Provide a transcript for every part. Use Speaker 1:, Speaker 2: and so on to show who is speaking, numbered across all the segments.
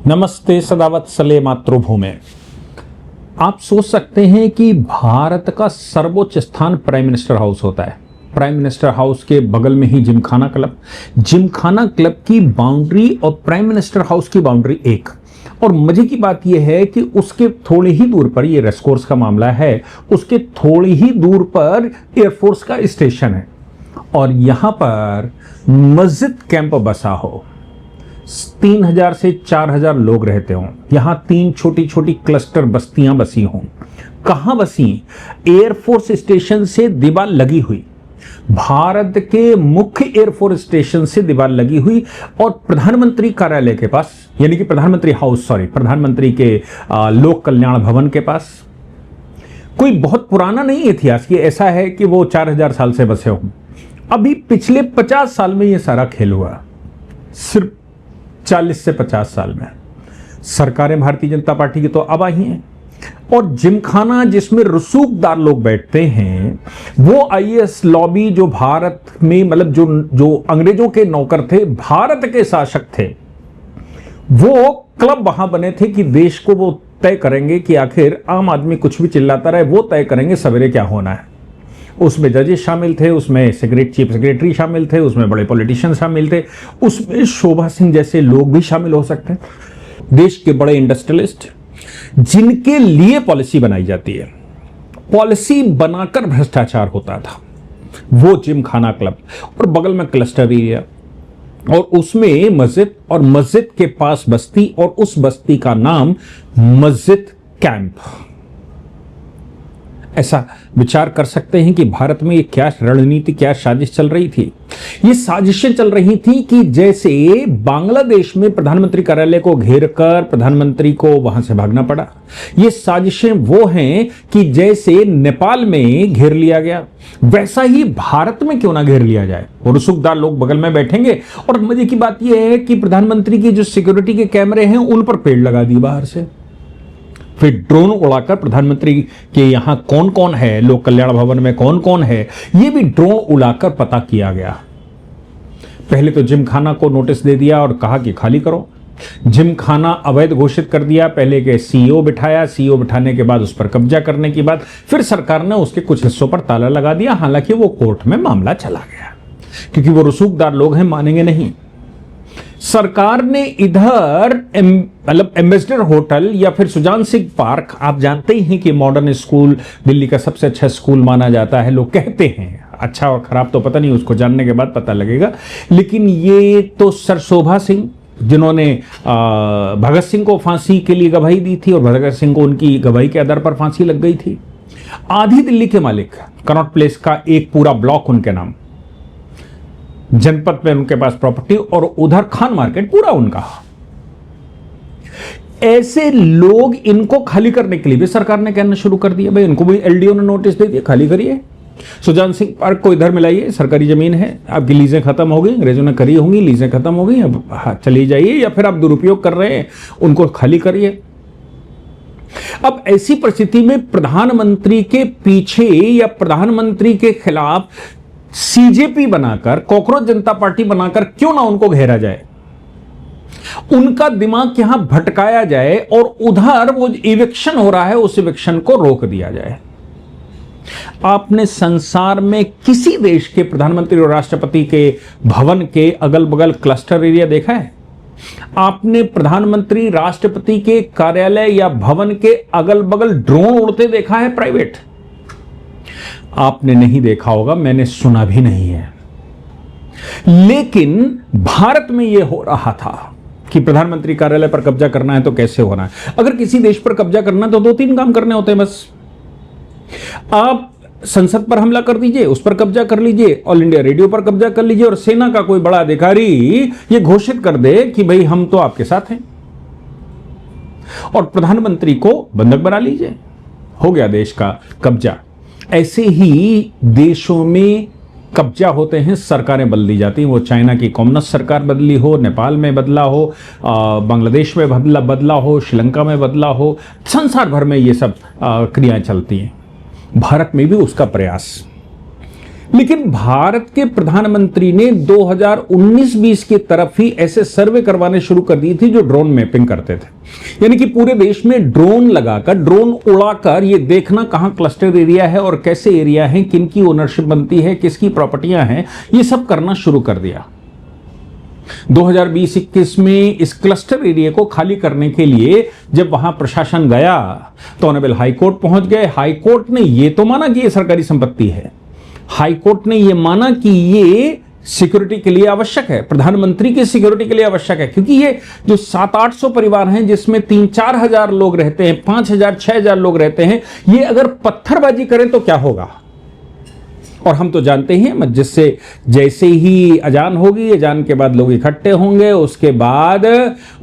Speaker 1: नमस्ते सदावत्सले मातृभूमि। आप सोच सकते हैं कि भारत का सर्वोच्च स्थान प्राइम मिनिस्टर हाउस होता है। प्राइम मिनिस्टर हाउस के बगल में ही जिमखाना क्लब की बाउंड्री और प्राइम मिनिस्टर हाउस की बाउंड्री एक। और मजे की बात यह है कि उसके थोड़ी ही दूर पर, यह रेसकोर्स का मामला है, उसके थोड़ी ही दूर पर एयरफोर्स का स्टेशन है और यहां पर मस्जिद कैंप बसा हो। 3000 से 4000 लोग रहते हों। यहां 3 छोटी छोटी क्लस्टर बस्तियां बसी हों। कहां बसी? एयरफोर्स स्टेशन से दीवार लगी हुई, भारत के मुख्य एयरफोर्स स्टेशन से दीवार लगी हुई और प्रधानमंत्री कार्यालय के पास, यानी कि प्रधानमंत्री के लोक कल्याण भवन के पास। कोई बहुत पुराना नहीं इतिहास, ये ऐसा है कि वो 4000 साल से बसे हों। अभी पिछले 50 साल में ये सारा खेल हुआ, सिर्फ 40 से 50 साल में। सरकारें भारतीय जनता पार्टी की तो अब आई हैं और जिमखाना जिसमें रसूखदार लोग बैठते हैं, वो आईएएस लॉबी जो भारत में, मतलब जो अंग्रेजों के नौकर थे, भारत के शासक थे, वो क्लब वहां बने थे कि देश को वो तय करेंगे कि आखिर आम आदमी कुछ भी चिल्लाता रहे, वो तय करेंगे सवेरे क्या होना है। उसमें जजेस शामिल थे, उसमें चीफ सेक्रेटरी शामिल थे, उसमें बड़े पॉलिटिशियन शामिल थे, उसमें शोभा सिंह जैसे लोग भी शामिल हो सकते हैं, देश के बड़े इंडस्ट्रियलिस्ट, जिनके लिए पॉलिसी बनाई जाती है। पॉलिसी बनाकर भ्रष्टाचार होता था। वो जिमखाना क्लब और बगल में क्लस्टर एरिया और उसमें मस्जिद और मस्जिद के पास बस्ती और उस बस्ती का नाम मस्जिद कैंप। ऐसा विचार कर सकते हैं कि भारत में ये क्या रणनीति, क्या साजिश चल रही थी। ये साजिशें चल रही थी कि जैसे बांग्लादेश में प्रधानमंत्री कार्यालय को घेरकर प्रधानमंत्री को वहां से भागना पड़ा, ये साजिशें वो हैं कि जैसे नेपाल में घेर लिया गया, वैसा ही भारत में क्यों ना घेर लिया जाए। और रसूखदार लोग बगल में बैठेंगे और मजे की बात यह है कि प्रधानमंत्री की जो सिक्योरिटी के कैमरे हैं उन पर पेड़ लगा दिए बाहर से। फिर ड्रोन उड़ाकर प्रधानमंत्री के यहां कौन कौन है, लोक कल्याण भवन में कौन कौन है, यह भी ड्रोन उड़ाकर पता किया गया। पहले तो जिमखाना को नोटिस दे दिया और कहा कि खाली करो। जिमखाना अवैध घोषित कर दिया। पहले के सीईओ बिठाया, सीईओ बिठाने के बाद उस पर कब्जा करने के बाद फिर सरकार ने उसके कुछ हिस्सों पर ताला लगा दिया। हालांकि वो कोर्ट में मामला चला गया क्योंकि वो रसूखदार लोग हैं, मानेंगे नहीं। सरकार ने इधर मतलब एम्बेसडर होटल या फिर सुजान सिंह पार्क, आप जानते ही हैं कि मॉडर्न स्कूल दिल्ली का सबसे अच्छा स्कूल माना जाता है, लोग कहते हैं। अच्छा और खराब तो पता नहीं, उसको जानने के बाद पता लगेगा। लेकिन ये तो सर शोभा सिंह, जिन्होंने भगत सिंह को फांसी के लिए गवाही दी थी और भगत सिंह को उनकी गवाही के आधार पर फांसी लग गई थी। आधी दिल्ली के मालिक, कनॉट प्लेस का एक पूरा ब्लॉक उनके नाम, जनपद में उनके पास प्रॉपर्टी और उधर खान मार्केट पूरा उनका। ऐसे लोग, इनको खाली करने के लिए भी सरकार ने कहना शुरू कर दिया, भाई इनको भी एलडीओ ने नोटिस दे दिया, खाली करिए। सुजान सिंह पार्क को इधर मिलाइए, सरकारी जमीन है, आपकी लीजें खत्म हो गई, अंग्रेजों ने करी होंगी, लीजें खत्म हो गई, अब चली जाइए, या फिर आप दुरुपयोग कर रहे हैं उनको खाली करिए। अब ऐसी परिस्थिति में प्रधानमंत्री के पीछे या प्रधानमंत्री के खिलाफ सीजेपी बनाकर, कॉकरोच जनता पार्टी बनाकर क्यों ना उनको घेरा जाए, उनका दिमाग यहां भटकाया जाए और उधर वो इविक्शन हो रहा है, उस इविक्शन को रोक दिया जाए। आपने संसार में किसी देश के प्रधानमंत्री और राष्ट्रपति के भवन के अगल बगल क्लस्टर एरिया देखा है? आपने प्रधानमंत्री राष्ट्रपति के कार्यालय या भवन के अगल बगल ड्रोन उड़ते देखा है प्राइवेट? आपने नहीं देखा होगा, मैंने सुना भी नहीं है। लेकिन भारत में यह हो रहा था कि प्रधानमंत्री कार्यालय पर कब्जा करना है तो कैसे होना है। अगर किसी देश पर कब्जा करना है तो 2-3 काम करने होते हैं बस। आप संसद पर हमला कर दीजिए, उस पर कब्जा कर लीजिए, ऑल इंडिया रेडियो पर कब्जा कर लीजिए और सेना का कोई बड़ा अधिकारी यह घोषित कर दे कि भाई हम तो आपके साथ हैं, और प्रधानमंत्री को बंधक बना लीजिए, हो गया देश का कब्जा। ऐसे ही देशों में कब्जा होते हैं, सरकारें बदली जाती हैं। वो चाइना की कम्युनिस्ट सरकार बदली हो, नेपाल में बदला हो, बांग्लादेश में बदला हो, श्रीलंका में बदला हो, संसार भर में ये सब क्रियाएं चलती हैं। भारत में भी उसका प्रयास। लेकिन भारत के प्रधानमंत्री ने 2019-20 की तरफ ही ऐसे सर्वे करवाने शुरू कर दी थी जो ड्रोन मैपिंग करते थे, यानी कि पूरे देश में ड्रोन लगाकर, ड्रोन उड़ाकर ये देखना कहां क्लस्टर एरिया है और कैसे एरिया है, किनकी ओनरशिप बनती है, किसकी प्रॉपर्टियां हैं, ये सब करना शुरू कर दिया। 2020-21 में इस क्लस्टर एरिया को खाली करने के लिए जब वहां प्रशासन गया तो ऑनरेबल हाईकोर्ट पहुंच गए। हाईकोर्ट ने यह तो माना कि यह सरकारी संपत्ति है, हाईकोर्ट ने यह माना कि ये सिक्योरिटी के लिए आवश्यक है, प्रधानमंत्री की सिक्योरिटी के लिए आवश्यक है, क्योंकि ये जो 700-800 परिवार हैं जिसमें 3-4 हजार लोग रहते हैं, 5,000-6,000 लोग रहते हैं, ये अगर पत्थरबाजी करें तो क्या होगा। और हम तो जानते हैं मस्जिद से जैसे ही अजान होगी, अजान के बाद लोग इकट्ठे होंगे, उसके बाद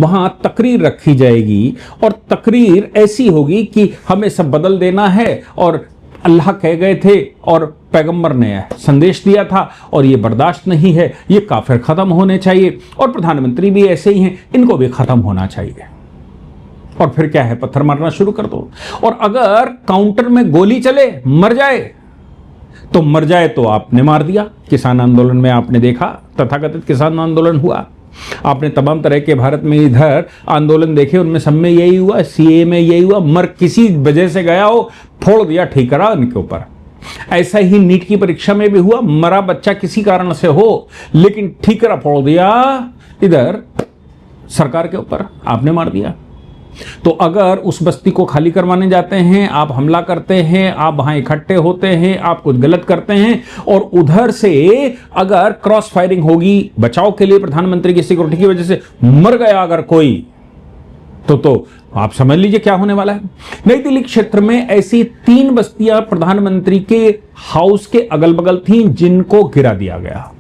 Speaker 1: वहां तकरीर रखी जाएगी और तकरीर ऐसी होगी कि हमें सब बदल देना है और अल्लाह कह गए थे और पैगंबर ने संदेश दिया था और ये बर्दाश्त नहीं है, ये काफिर खत्म होने चाहिए, और प्रधानमंत्री भी ऐसे ही हैं, इनको भी खत्म होना चाहिए। और फिर क्या है, पत्थर मारना शुरू कर दो। और अगर काउंटर में गोली चले, मर जाए तो मर जाए, तो आपने मार दिया। किसान आंदोलन में आपने देखा, तथाकथित किसान आंदोलन हुआ, आपने तमाम तरह के भारत में इधर आंदोलन देखे, उनमें सब में यही हुआ, सीए में यही हुआ, मर किसी वजह से गया हो, फोड़ दिया ठीकरा उनके ऊपर। ऐसा ही नीट की परीक्षा में भी हुआ, मरा बच्चा किसी कारण से हो, लेकिन ठीकरा फोड़ दिया इधर सरकार के ऊपर, आपने मार दिया। तो अगर उस बस्ती को खाली करवाने जाते हैं, आप हमला करते हैं, आप वहां इकट्ठे होते हैं, आप कुछ गलत करते हैं और उधर से अगर क्रॉस फायरिंग होगी बचाव के लिए, प्रधानमंत्री की सिक्योरिटी की वजह से मर गया अगर कोई, तो आप समझ लीजिए क्या होने वाला है। नई दिल्ली क्षेत्र में ऐसी 3 बस्तियां प्रधानमंत्री के हाउस के अगल बगल थीं जिनको गिरा दिया गया।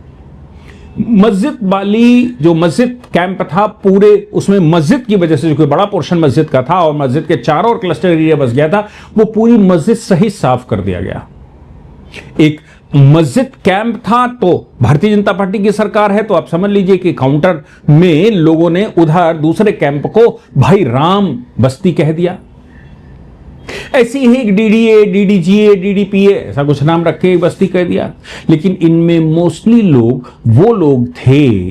Speaker 1: मस्जिद वाली जो मस्जिद कैंप था, पूरे उसमें मस्जिद की वजह से, जो कोई बड़ा पोर्शन मस्जिद का था और मस्जिद के चारों ओर क्लस्टर एरिया बस गया था, वो पूरी मस्जिद सहित साफ कर दिया गया। एक मस्जिद कैंप था, तो भारतीय जनता पार्टी की सरकार है, तो आप समझ लीजिए कि काउंटर में लोगों ने उधर दूसरे कैंप को भाई राम बस्ती कह दिया। ऐसी ही एक डीडीए, डीडीजीए, डीडीपीए, ऐसा कुछ नाम रख के एक बस्ती कह दिया। लेकिन इनमें मोस्टली लोग वो लोग थे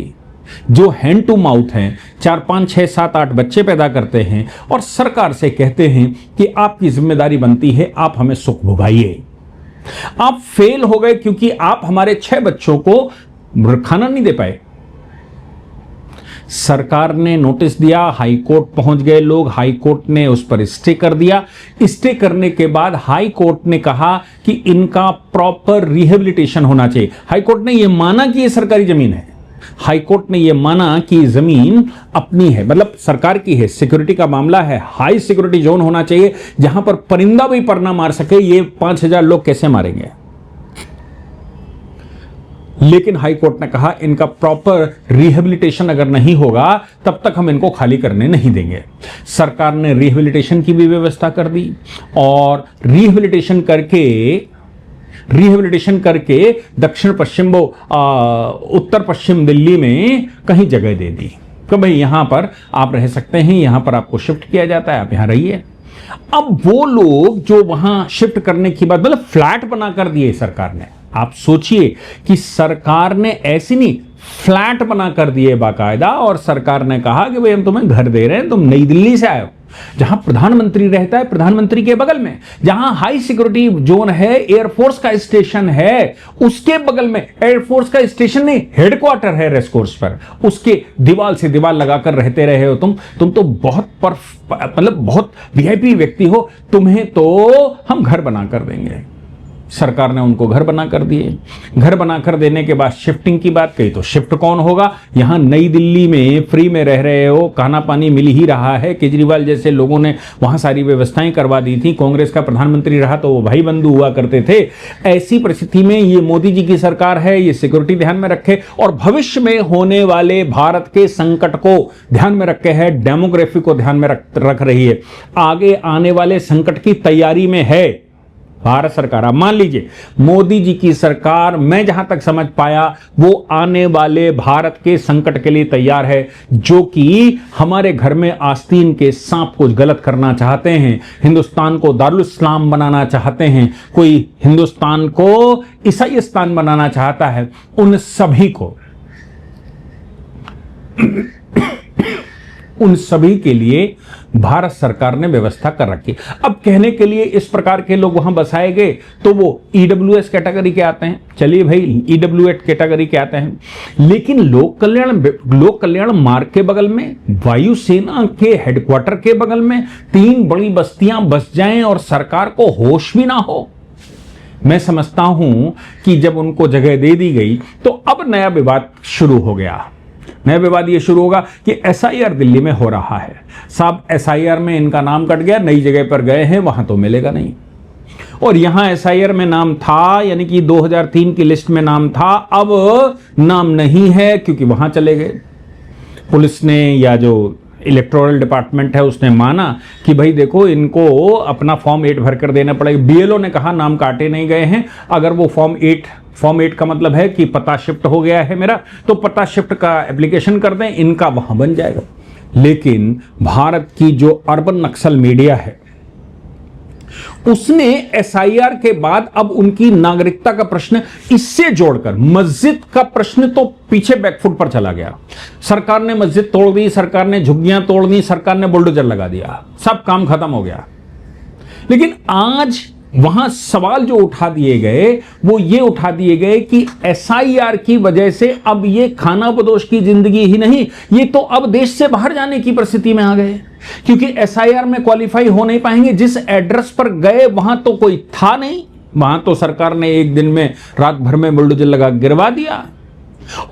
Speaker 1: जो हैंड टू माउथ हैं, 4, 5, 6, 7, 8 बच्चे पैदा करते हैं और सरकार से कहते हैं कि आपकी जिम्मेदारी बनती है, आप हमें सुख भुगाइए। आप फेल हो गए क्योंकि आप हमारे 6 बच्चों को खाना नहीं दे पाए। सरकार ने नोटिस दिया, हाई कोर्ट पहुंच गए लोग, हाई कोर्ट ने उस पर स्टे कर दिया। स्टे करने के बाद हाई कोर्ट ने कहा कि इनका प्रॉपर रिहेबिलिटेशन होना चाहिए। हाई कोर्ट ने यह माना कि यह सरकारी जमीन है, हाई कोर्ट ने यह माना कि जमीन अपनी है, मतलब सरकार की है, सिक्योरिटी का मामला है, हाई सिक्योरिटी जोन होना चाहिए जहां पर परिंदा भी पर ना मार सके। ये 5,000 लोग कैसे मारेंगे। लेकिन हाई कोर्ट ने कहा इनका प्रॉपर रिहेबिलिटेशन अगर नहीं होगा तब तक हम इनको खाली करने नहीं देंगे। सरकार ने रिहेबिलिटेशन की भी व्यवस्था कर दी और रिहेबिलिटेशन करके दक्षिण पश्चिम उत्तर पश्चिम दिल्ली में कहीं जगह दे दी कि भाई यहां पर आप रह सकते हैं, यहां पर आपको शिफ्ट किया जाता है, आप यहां रहिए। अब वो लोग जो वहां शिफ्ट करने की बाद मतलब फ्लैट बनाकर दिए सरकार ने। आप सोचिए कि सरकार ने ऐसी नहीं, फ्लैट बनाकर दिए बाकायदा, और सरकार ने कहा कि भाई हम तुम्हें घर दे रहे हैं, तुम नई दिल्ली से आए हो, जहां प्रधानमंत्री रहता है, प्रधानमंत्री के बगल में जहां हाई सिक्योरिटी जोन है, एयरफोर्स का स्टेशन है, उसके बगल में एयरफोर्स का स्टेशन नहीं, हेडक्वार्टर है रेस कोर्स पर, उसके दीवार से दीवार लगाकर रहते रहे हो तुम तो बहुत मतलब बहुत वीआईपी व्यक्ति हो, तुम्हें तो हम घर बनाकर देंगे। सरकार ने उनको घर बनाकर दिए। घर बनाकर देने के बाद शिफ्टिंग की बात कही, तो शिफ्ट कौन होगा। यहां नई दिल्ली में फ्री में रह रहे हो, खाना पानी मिल ही रहा है, केजरीवाल जैसे लोगों ने वहां सारी व्यवस्थाएं करवा दी थी, कांग्रेस का प्रधानमंत्री रहा तो वो भाई बंधु हुआ करते थे। ऐसी परिस्थिति में ये मोदी जी की सरकार है, ये सिक्योरिटी ध्यान में रखे और भविष्य में होने वाले भारत के संकट को ध्यान में रखे है, डेमोग्राफी को ध्यान में रख रही है, आगे आने वाले संकट की तैयारी में है। भारत सरकार, अब मान लीजिए मोदी जी की सरकार, मैं जहां तक समझ पाया, वो आने वाले भारत के संकट के लिए तैयार है, जो कि हमारे घर में आस्तीन के सांप कुछ गलत करना चाहते हैं, हिंदुस्तान को दारुल इस्लाम बनाना चाहते हैं, कोई हिंदुस्तान को ईसाईस्तान बनाना चाहता है, उन सभी के लिए भारत सरकार ने व्यवस्था कर रखी। अब कहने के लिए इस प्रकार के लोग वहां बसाए गए तो वो ईडब्ल्यूएस कैटेगरी के आते हैं, चलिए भाई ईडब्ल्यूएस कैटेगरी के आते हैं, लेकिन लोक कल्याण मार्ग के बगल में, वायुसेना के हेडक्वार्टर के बगल में 3 बड़ी बस्तियां बस जाएं और सरकार को होश भी ना हो। मैं समझता हूं कि जब उनको जगह दे दी गई तो अब नया विवाद शुरू हो गया। नया विवाद ये शुरू होगा कि एसआईआर दिल्ली में हो रहा है, साहब एसआईआर में इनका नाम कट गया, नई जगह पर गए हैं, वहां तो मिलेगा नहीं, और यहां एसआईआर में नाम था, यानी कि 2003 की लिस्ट में नाम था, अब नाम नहीं है क्योंकि वहां चले गए। पुलिस ने या जो इलेक्टोरल डिपार्टमेंट है उसने माना कि भाई देखो इनको अपना फॉर्म 8 भरकर देना पड़ेगा। बीएलओ ने कहा नाम काटे नहीं गए हैं, अगर वो फॉर्म 8 का मतलब है कि पता शिफ्ट हो गया है मेरा, तो पता शिफ्ट का एप्लीकेशन कर दें, इनका वहां बन जाएगा। लेकिन भारत की जो अर्बन नक्सल मीडिया है उसने एसआईआर के बाद अब उनकी नागरिकता का प्रश्न इससे जोड़कर मस्जिद का प्रश्न तो पीछे बैकफुट पर चला गया। सरकार ने मस्जिद तोड़ दी, सरकार ने झुग्गियां तोड़ दी, सरकार ने बुलडोजर लगा दिया, सब काम खत्म हो गया। लेकिन आज वहां सवाल जो उठा दिए गए वो ये उठा दिए गए कि एसआईआर की वजह से अब ये खानाबदोश की जिंदगी ही नहीं, ये तो अब देश से बाहर जाने की परिस्थिति में आ गए, क्योंकि एसआईआर में क्वालिफाई हो नहीं पाएंगे। जिस एड्रेस पर गए वहां तो कोई था नहीं, वहां तो सरकार ने एक दिन में रात भर में बुलडोजर लगा गिरवा दिया,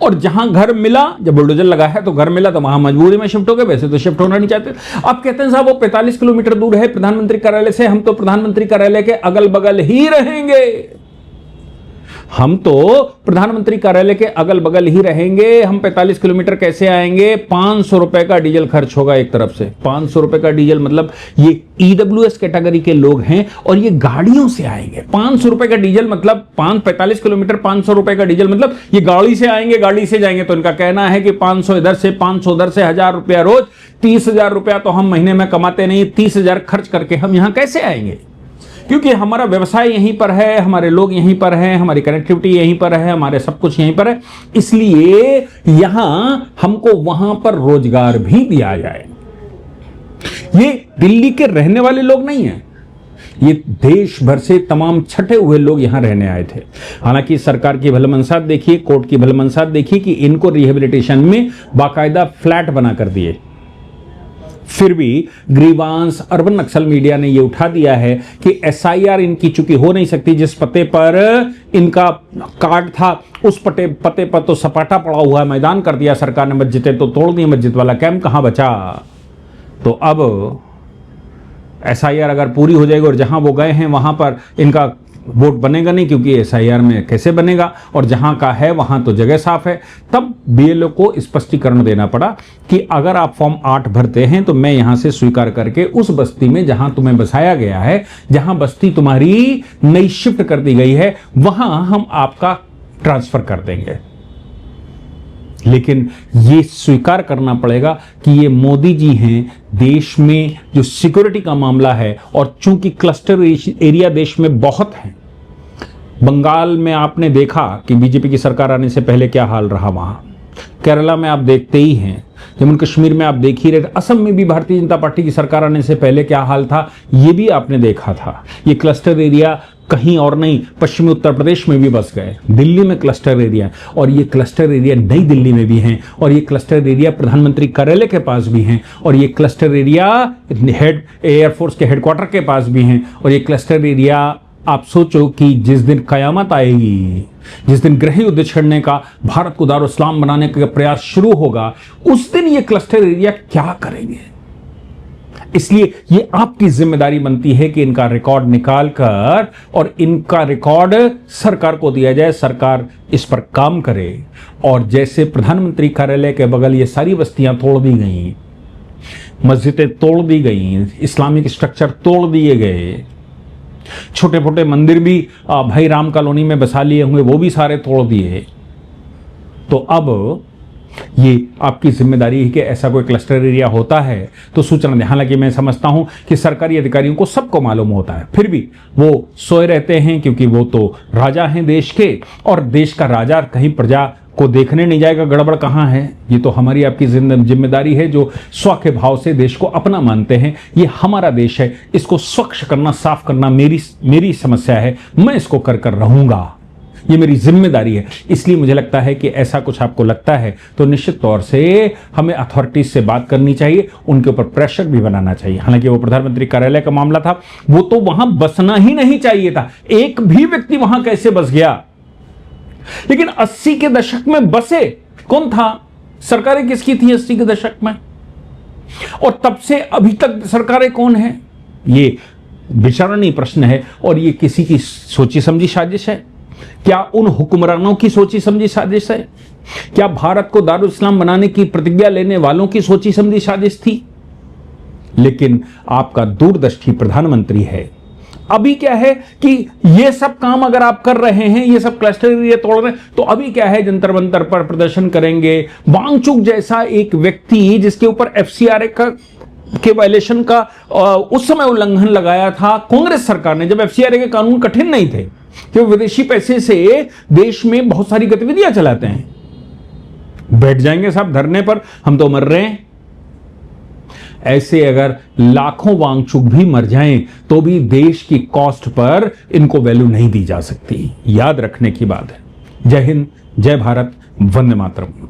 Speaker 1: और जहां घर मिला, जब बुलडोजर लगा है तो घर मिला तो वहां मजबूरी में शिफ्ट हो गए, वैसे तो शिफ्ट होना नहीं चाहते। अब कहते हैं साहब वो 45 किलोमीटर दूर है प्रधानमंत्री कार्यालय से, हम तो प्रधानमंत्री कार्यालय के अगल बगल ही रहेंगे, हम तो प्रधानमंत्री कार्यालय के अगल बगल ही रहेंगे, हम 45 किलोमीटर कैसे आएंगे? 500 रुपए का डीजल खर्च होगा एक तरफ से। 500 रुपए का डीजल, मतलब ये ईडब्ल्यूएस कैटेगरी के लोग हैं और ये गाड़ियों से आएंगे। 500 रुपए का डीजल मतलब 45 किलोमीटर 500 रुपए का डीजल मतलब ये गाड़ी से आएंगे, गाड़ी से जाएंगे। तो इनका कहना है कि 500 इधर से 500 उधर से, 1000 रुपया रोज, 30,000 रुपया तो हम महीने में कमाते नहीं, 30,000 खर्च करके हम यहां कैसे आएंगे? क्योंकि हमारा व्यवसाय यहीं पर है, हमारे लोग यहीं पर हैं, हमारी कनेक्टिविटी यहीं पर है, हमारे सब कुछ यहीं पर है, इसलिए यहां हमको वहां पर रोजगार भी दिया जाए। ये दिल्ली के रहने वाले लोग नहीं हैं, ये देश भर से तमाम छटे हुए लोग यहां रहने आए थे। हालांकि सरकार की भलमनसाहत देखिए, कोर्ट की भलमनसाहत देखिए कि इनको रिहेबिलिटेशन में बाकायदा फ्लैट बना कर दिए, फिर भी ग्रीवांस अर्बन नक्सल मीडिया ने यह उठा दिया है कि एसआईआर इनकी चूंकि हो नहीं सकती, जिस पते पर इनका कार्ड था उस पते पर तो सपाटा पड़ा हुआ है, मैदान कर दिया सरकार ने, मस्जिदें तो तोड़ दी, मस्जिद वाला कैंप कहां बचा? तो अब एसआईआर अगर पूरी हो जाएगी और जहां वो गए हैं वहां पर इनका वोट बनेगा नहीं, क्योंकि एसआईआर में कैसे बनेगा, और जहां का है वहां तो जगह साफ है। तब बीएलओ को स्पष्टीकरण देना पड़ा कि अगर आप फॉर्म 8 भरते हैं तो मैं यहां से स्वीकार करके उस बस्ती में जहां तुम्हें बसाया गया है, जहां बस्ती तुम्हारी नई शिफ्ट कर दी गई है, वहां हम आपका ट्रांसफर कर देंगे। लेकिन ये स्वीकार करना पड़ेगा कि ये मोदी जी हैं, देश में जो सिक्योरिटी का मामला है, और चूंकि क्लस्टर एरिया देश में बहुत है, बंगाल में आपने देखा कि बीजेपी की सरकार आने से पहले क्या हाल रहा, वहां केरला में आप देखते ही हैं, जम्मू कश्मीर में आप देख ही रहे थे, असम में भी भारतीय जनता पार्टी की सरकार आने से पहले क्या हाल था, ये भी आपने देखा था। ये क्लस्टर एरिया कहीं और नहीं, पश्चिमी उत्तर प्रदेश में भी बस गए, दिल्ली में क्लस्टर एरिया, और ये क्लस्टर एरिया नई दिल्ली में भी हैं, और ये क्लस्टर एरिया प्रधानमंत्री कार्यालय के पास भी हैं, और ये क्लस्टर एरिया हेड एयरफोर्स के हेडक्वार्टर के पास भी हैं, और ये क्लस्टर एरिया आप सोचो कि जिस दिन कयामत आएगी, जिस दिन गृह युद्ध छेड़ने का, भारत को दारुल इस्लाम बनाने का प्रयास शुरू होगा, उस दिन ये क्लस्टर एरिया क्या करेंगे? इसलिए ये आपकी जिम्मेदारी बनती है कि इनका रिकॉर्ड निकाल कर और इनका रिकॉर्ड सरकार को दिया जाए, सरकार इस पर काम करे। और जैसे प्रधानमंत्री कार्यालय के बगल ये सारी बस्तियां तोड़ दी गई, मस्जिदें तोड़ दी गई, इस्लामिक स्ट्रक्चर तोड़ दिए गए, छोटे छोटे मंदिर भी भाई राम कॉलोनी में बसा लिए होंगे, वो भी सारे तोड़ दिए। तो अब ये आपकी जिम्मेदारी है कि ऐसा कोई क्लस्टर एरिया होता है तो सूचना दें। हालांकि मैं समझता हूं कि सरकारी अधिकारियों को सबको मालूम होता है, फिर भी वो सोए रहते हैं, क्योंकि वो तो राजा हैं देश के, और देश का राजा कहीं प्रजा को देखने नहीं जाएगा गड़बड़ कहां है। ये तो हमारी आपकी जिम्मेदारी है, जो स्व के भाव से देश को अपना मानते हैं। ये हमारा देश है, इसको स्वच्छ करना, साफ करना मेरी समस्या है, मैं इसको कर रहूंगा, ये मेरी जिम्मेदारी है। इसलिए मुझे लगता है कि ऐसा कुछ आपको लगता है तो निश्चित तौर से हमें अथॉरिटीज से बात करनी चाहिए, उनके ऊपर प्रेशर भी बनाना चाहिए। हालांकि वो प्रधानमंत्री कार्यालय का मामला था, वो तो वहां बसना ही नहीं चाहिए था, एक भी व्यक्ति वहां कैसे बस गया। लेकिन 80 के दशक में बसे कौन था? सरकारें किसकी थी 80 के दशक में? और तब से अभी तक सरकारें कौन है? ये विचारणीय प्रश्न है। और ये किसी की सोची समझी साजिश है? क्या उन हुक्मरानों की सोची समझी साजिश है? क्या भारत को दारुल इस्लाम बनाने की प्रतिज्ञा लेने वालों की सोची समझी साजिश थी? लेकिन आपका दूरदर्शी प्रधानमंत्री है। अभी क्या है कि ये सब काम अगर आप कर रहे हैं, ये सब क्लस्टर एरिया तोड़ रहे हैं, तो अभी क्या है, जंतर मंतर पर प्रदर्शन करेंगे। वांगचुक जैसा एक व्यक्ति जिसके ऊपर एफसीआरए के वायलेशन का उस समय उल्लंघन लगाया था कांग्रेस सरकार ने, जब एफसीआरए के कानून कठिन नहीं थे, कि विदेशी पैसे से देश में बहुत सारी गतिविधियां चलाते हैं। बैठ जाएंगे साहब धरने पर, हम तो मर रहे हैं। ऐसे अगर लाखों वांगचुक भी मर जाएं तो भी देश की कॉस्ट पर इनको वैल्यू नहीं दी जा सकती। याद रखने की बात है। जय हिंद, जय भारत, वंदे मातरम।